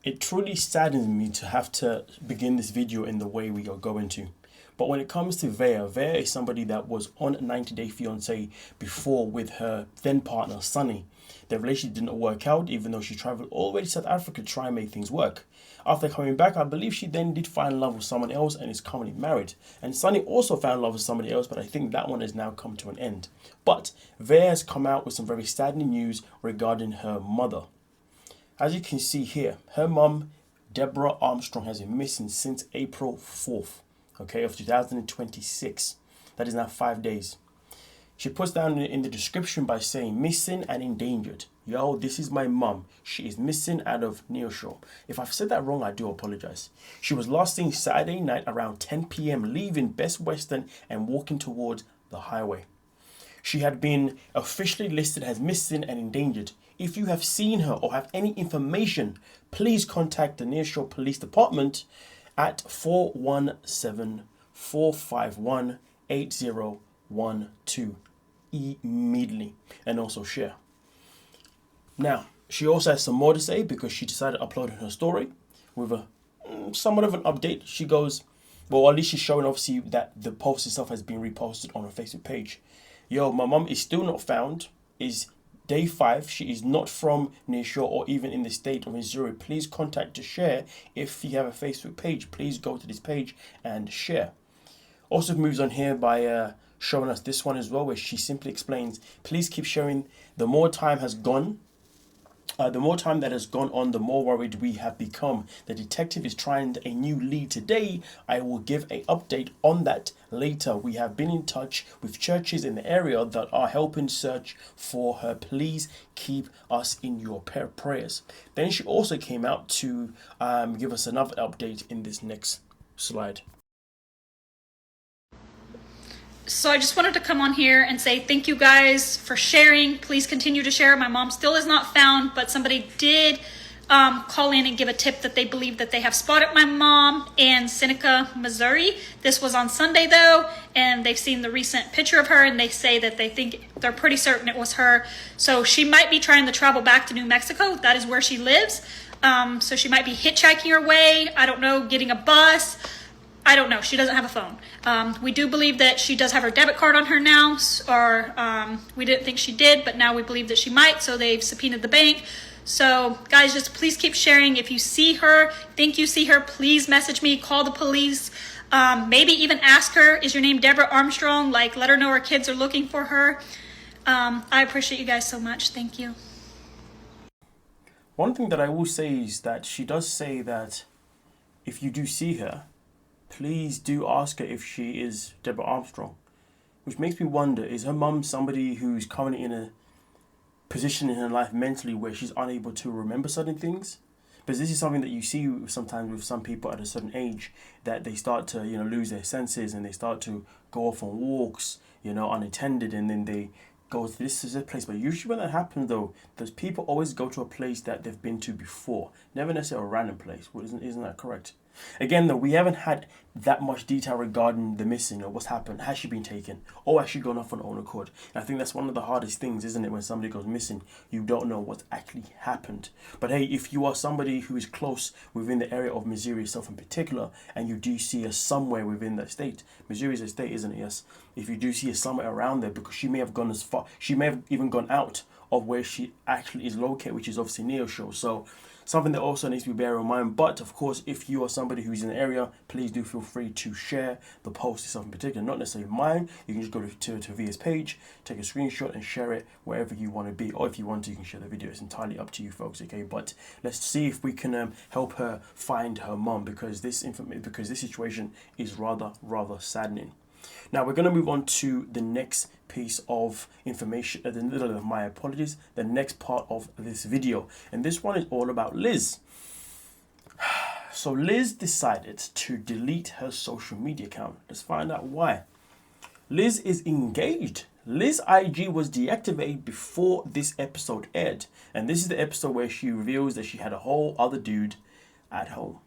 It truly saddens me to have to begin this video in the way we are going to. But when it comes to Veah, Veah is somebody that was on 90 Day Fiance before with her then partner, Sunny. Their relationship didn't work out, even though she traveled all the way to South Africa to try and make things work. After coming back, I believe she then did find love with someone else and is currently married. And Sunny also found love with somebody else, but I think that one has now come to an end. But Veah has come out with some very saddening news regarding her mother. As you can see here, her mum, Deborah Armstrong, has been missing since April 4th, of 2026. That is now 5 days. She puts down in the description by saying, missing and endangered. Yo, this is my mum. She is missing out of Neosho. If I've said that wrong, I do apologize. She was last seen Saturday night around 10 p.m. leaving Best Western and walking towards the highway. She had been officially listed as missing and endangered. If you have seen her or have any information, please contact the Neosho Police Department at 417-451-8012 immediately, and also share. Now, she also has some more to say because she decided to upload her story with a somewhat of an update. She goes, well, at least she's showing obviously that the post itself has been reposted on her Facebook page. Yo, my mum is still not found. Is day 5. She is not from Neosho or even in the state of Missouri. Please contact to share. If you have a Facebook page, please go to this page and share. Also moves on here by showing us this one as well, where she simply explains, please keep sharing. The more time has gone, the more time that has gone on, the more worried we have become. The detective is trying a new lead today. I will give an update on that later. We have been in touch with churches in the area that are helping search for her. Please keep us in your prayers. Then she also came out to give us another update in this next slide. So I just wanted to come on here and say thank you guys for sharing. Please continue to share. My mom still is not found, but somebody did call in and give a tip that they believe that they have spotted my mom in Seneca, Missouri. This was on Sunday though, and they've seen the recent picture of her and they say that they're pretty certain it was her. So she might be trying to travel back to New Mexico. That is where she lives. So she might be hitchhiking her way. I don't know, getting a bus. I don't know. She doesn't have a phone. We do believe that she does have her debit card on her now, or we didn't think she did, but now we believe that she might, so they've subpoenaed the bank. So guys, just please keep sharing. If you see her, think you see her, please message me, call the police, maybe even ask her, is your name Deborah Armstrong? Like, let her know her kids are looking for her. I appreciate you guys so much. Thank you. One thing that I will say is that she does say that if you do see her, please do ask her if she is Deborah Armstrong. Which makes me wonder, is her mum somebody who's currently in a position in her life mentally where she's unable to remember certain things? Because this is something that you see sometimes with some people at a certain age, that they start to, lose their senses and they start to go off on walks, unattended, and then they go to this is a place. But usually when that happens though, those people always go to a place that they've been to before, never necessarily a random place. Well, isn't that correct? Again though, we haven't had that much detail regarding the missing or what's happened. Has she been taken or has she gone off on her own accord? And I think that's one of the hardest things, isn't it? When somebody goes missing, you don't know what's actually happened. But hey, if you are somebody who is close within the area of Missouri itself in particular, and you do see her somewhere within the state, Missouri is a state, isn't it? Yes. If you do see her somewhere around there, because she may have gone as far, she may have even gone out of where she actually is located, which is obviously Neosho. So something that also needs to be bear in mind. But of course, if you are somebody who's in the area, please do feel free to share the post itself in particular, not necessarily mine. You can just go to Veah's page, take a screenshot and share it wherever you want to be. Or if you want to, you can share the video. It's entirely up to you folks, okay? But let's see if we can help her find her mom, because this situation is rather saddening. Now we're going to move on to the next piece of information, my apologies, the next part of this video. And this one is all about Lizz. So Lizz decided to delete her social media account. Let's find out why. Lizz is engaged. Lizz IG was deactivated before this episode aired. And this is the episode where she reveals that she had a whole other dude at home.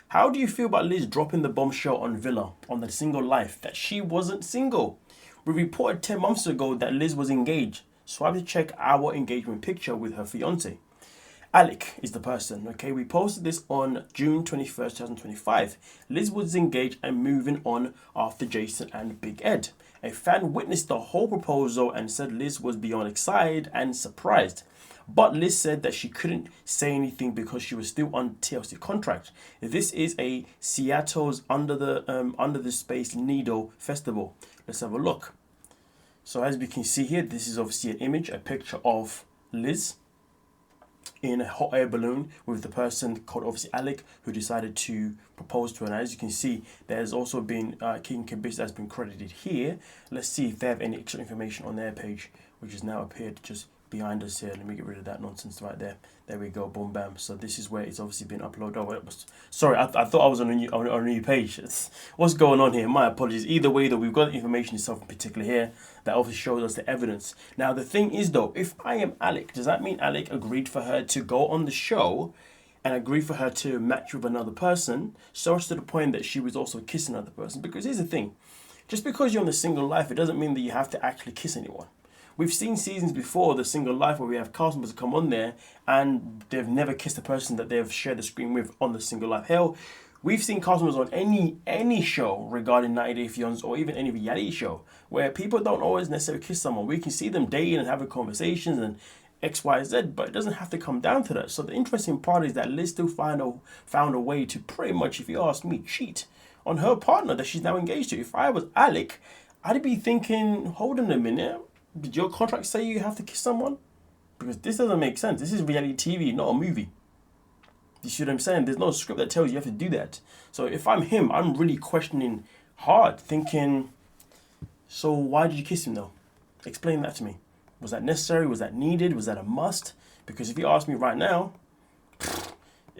How do you feel about Lizz dropping the bombshell on Veah on the single life that she wasn't single? We reported 10 months ago that Lizz was engaged. Swipe to check our engagement picture with her fiance. Alec is the person, okay? We posted this on June 21st, 2025. Lizz was engaged and moving on after Jayson and Big Ed. A fan witnessed the whole proposal and said Lizz was beyond excited and surprised. But Lizz said that she couldn't say anything because she was still on TLC contract. This is a Seattle's Under the Space Needle festival. Let's have a look. So as we can see here, this is obviously an image, a picture of Lizz in a hot air balloon with the person called obviously Alec, who decided to propose to her. And as you can see, there's also been King Kibis that's been credited here. Let's see if they have any extra information on their page, which has now appeared just behind us here. Let me get rid of that nonsense right there. There we go, boom, bam. So this is where it's obviously been uploaded. Oh, sorry, I thought I was on a new page. What's going on here? My apologies. Either way, though, we've got the information itself in particular here that obviously shows us the evidence. Now, the thing is, though, if I am Alec, does that mean Alec agreed for her to go on the show and agree for her to match with another person, so much to the point that she was also kissing another person? Because here's the thing. Just because you're on the single life, it doesn't mean that you have to actually kiss anyone. We've seen seasons before the single life where we have cast members come on there and they've never kissed a person that they've shared the screen with on the single life. Hell, we've seen cast members on any show regarding 90 Day Fiance or even any reality show where people don't always necessarily kiss someone. We can see them dating and having conversations and X, Y, Z, but it doesn't have to come down to that. So the interesting part is that Lizz still found a way to pretty much, if you ask me, cheat on her partner that she's now engaged to. If I was Alec, I'd be thinking, hold on a minute. Did your contract say you have to kiss someone? Because this doesn't make sense. This is reality TV, not a movie. You see what I'm saying? There's no script that tells you have to do that. So if I'm him, I'm really questioning hard, thinking, so why did you kiss him though? Explain that to me. Was that necessary? Was that needed? Was that a must? Because if you ask me right now,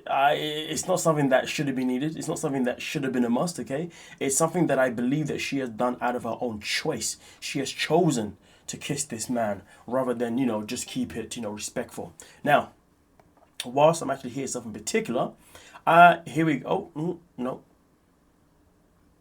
it's not something that should have been needed. It's not something that should have been a must, okay? It's something that I believe that she has done out of her own choice. She has chosen to kiss this man rather than, just keep it, respectful. Now, whilst I'm actually here, stuff in particular, here we go. No.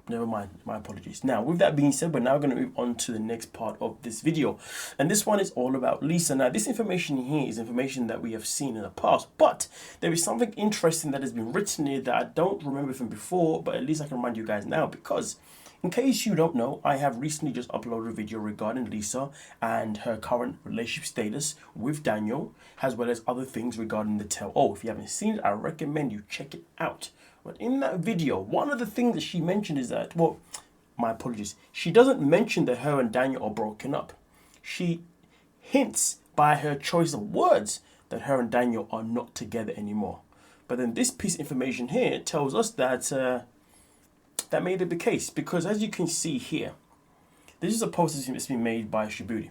Never mind, my apologies. Now, with that being said, we're now going to move on to the next part of this video. And this one is all about Lisa. Now, this information here is information that we have seen in the past, but there is something interesting that has been written here that I don't remember from before, but at least I can remind you guys now, because in case you don't know, I have recently just uploaded a video regarding Lisa and her current relationship status with Daniel, as well as other things regarding the tell-all. If you haven't seen it, I recommend you check it out. But in that video, one of the things that she mentioned is that, well, my apologies, she doesn't mention that her and Daniel are broken up. She hints by her choice of words that her and Daniel are not together anymore. But then this piece of information here tells us that that may be the case, because as you can see here, this is a post that's been made by Shibuti.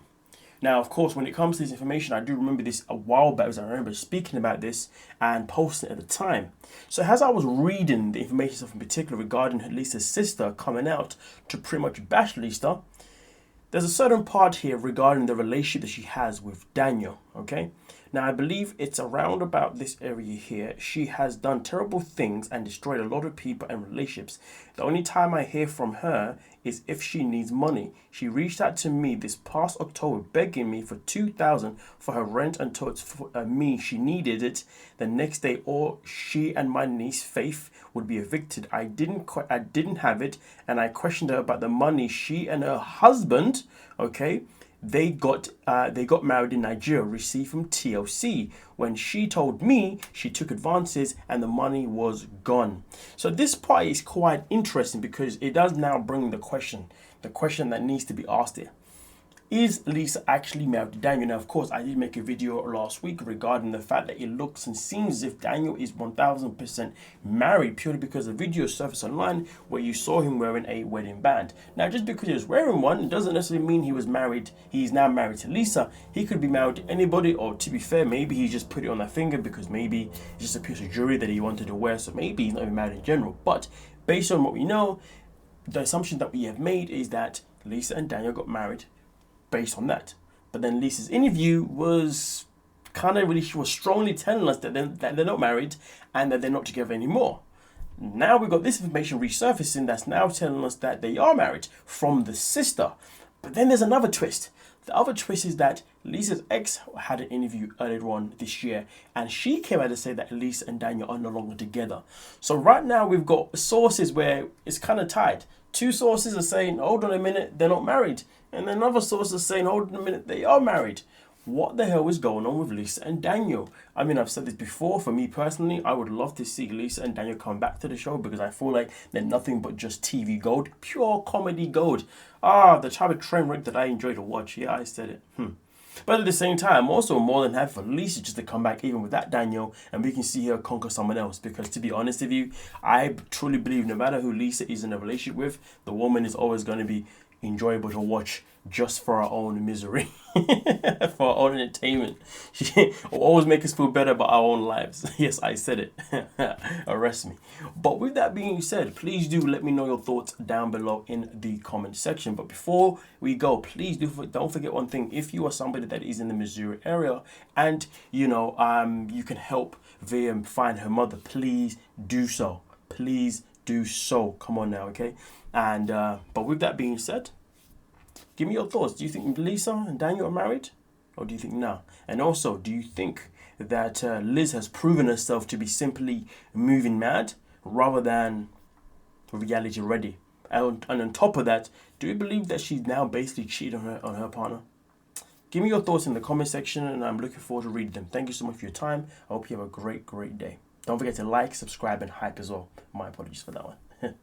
Now, of course, when it comes to this information, I do remember this a while back, because I remember speaking about this and posting it at the time. So as I was reading the information stuff in particular regarding Lisa's sister coming out to pretty much bash Lisa, there's a certain part here regarding the relationship that she has with Daniel, okay? Now, I believe it's around about this area here. She has done terrible things and destroyed a lot of people and relationships. The only time I hear from her is if she needs money. She reached out to me this past October begging me for $2,000 for her rent and told me she needed it the next day or she and my niece Faith would be evicted. I didn't have it, and I questioned her about the money. She and her husband, okay, they got married in Nigeria, received from TLC. When she told me, she took advances and the money was gone. So this part is quite interesting because it does now bring the question that needs to be asked here. Is Lisa actually married to Daniel? Now, of course, I did make a video last week regarding the fact that it looks and seems as if Daniel is 1000% married, purely because the video surfaced online where you saw him wearing a wedding band. Now, just because he was wearing one, it doesn't necessarily mean he was married. He's now married to Lisa. He could be married to anybody, or to be fair, maybe he just put it on that finger because maybe it's just a piece of jewelry that he wanted to wear. So maybe he's not even married in general. But based on what we know, the assumption that we have made is that Lisa and Daniel got married based on that. But then Lisa's interview was she was strongly telling us that they're not married and that they're not together anymore. Now we've got this information resurfacing that's now telling us that they are married from the sister. But then there's another twist. The other twist is that Lisa's ex had an interview earlier on this year, and she came out to say that Lisa and Daniel are no longer together. So right now we've got sources where it's kind of tied. Two sources are saying, hold on a minute, they're not married. And another source is saying, hold on a minute, they are married. What the hell is going on with Lisa and Daniel? I mean, I've said this before. For me personally, I would love to see Lisa and Daniel come back to the show because I feel like they're nothing but just TV gold, pure comedy gold. The type of train wreck that I enjoy to watch. Yeah, I said it. But at the same time, I'm also more than happy for Lisa just to come back even without Daniel, and we can see her conquer someone else. Because to be honest with you, I truly believe no matter who Lisa is in a relationship with, the woman is always going to be enjoyable to watch just for our own misery, for our own entertainment. She will always make us feel better about our own lives. Yes, I said it. Arrest me. But with that being said, please do let me know your thoughts down below in the comment section. But before we go, please don't forget one thing. If you are somebody that is in the Missouri area and you can help Veah find her mother, please do so. Please do so. Come on now, okay? And but with that being said, give me your thoughts. Do you think Lisa and Daniel are married? Or do you think no? And also, do you think that Lizz has proven herself to be simply moving mad rather than reality ready? And on top of that, do you believe that she's now basically cheated on her partner? Give me your thoughts in the comment section, and I'm looking forward to reading them. Thank you so much for your time. I hope you have a great day. Don't forget to like, subscribe, and hype as well. My apologies for that one.